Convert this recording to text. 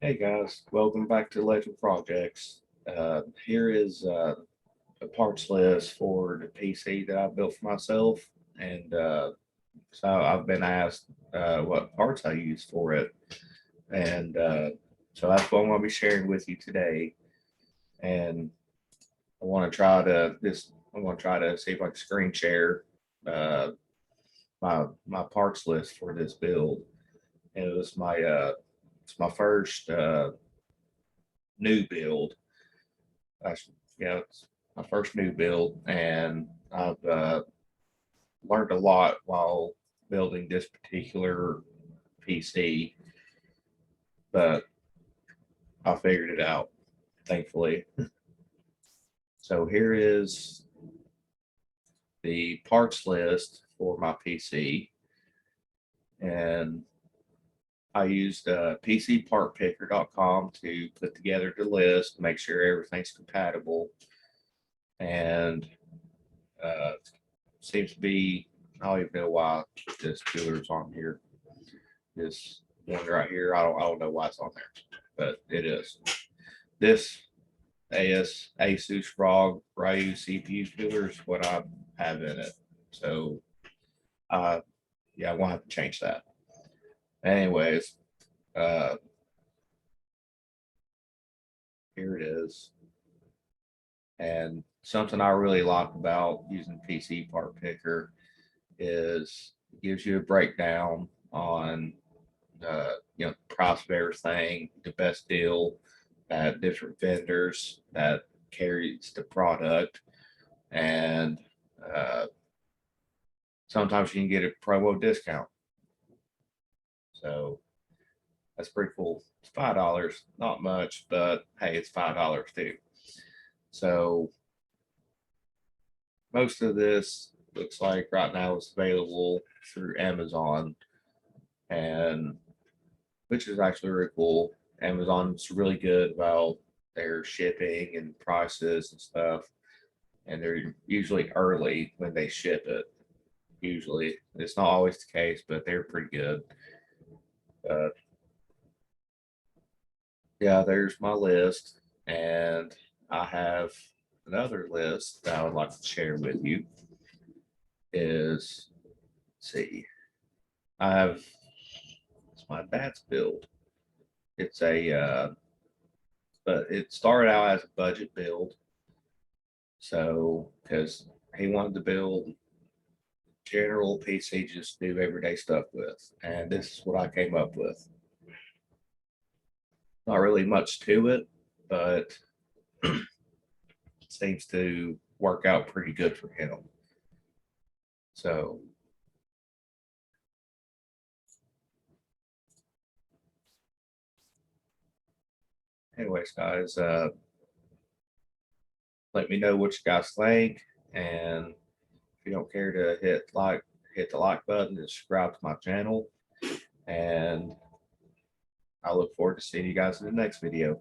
Hey guys, welcome back to Legend Projects. Here is a parts list for the PC that I built for myself, and so I've been asked what parts I use for it, and so that's what I'm going to be sharing with you today. And I want to try to this. I'm going to try to see if I can screen share uh, my parts list for this build. And it's my first new build. It's my first new build, and I've learned a lot while building this particular PC, but I figured it out, thankfully. So here is the parts list for my PC, and I used PCPartPicker.com to put together the list, make sure everything's compatible, and uh, seems to be. I don't even know why this cooler's on here. This one right here, I don't know why it's on there, but it is. This Asus ROG Ryu CPU cooler is what I have in it. So yeah, I won't have to change that. Anyways, uh here it is. And something I really like about using PC part picker is it gives you a breakdown on price of everything, the best deal at different vendors that carries the product, and uh, sometimes you can get a promo discount. So that's pretty cool. It's $5, not much, but hey, it's $5 too. So most of this looks like right now is available through Amazon, and which is actually really cool. Amazon's really good about their shipping and prices and stuff, and they're usually early when they ship it. Usually, it's not always the case, but they're pretty good. Uh, yeah, there's my list, and I have another list that I would like to share with you. Is let's see, I have it's my dad's build. It's a but it started out as a budget build. So because he wanted to build general PC just do everyday stuff with, and this is what I came up with. Not really much to it, but it seems to work out pretty good for him. So anyways, guys, let me know what you guys think, and if you don't care to hit the like button and subscribe to my channel, and I look forward to seeing you guys in the next video.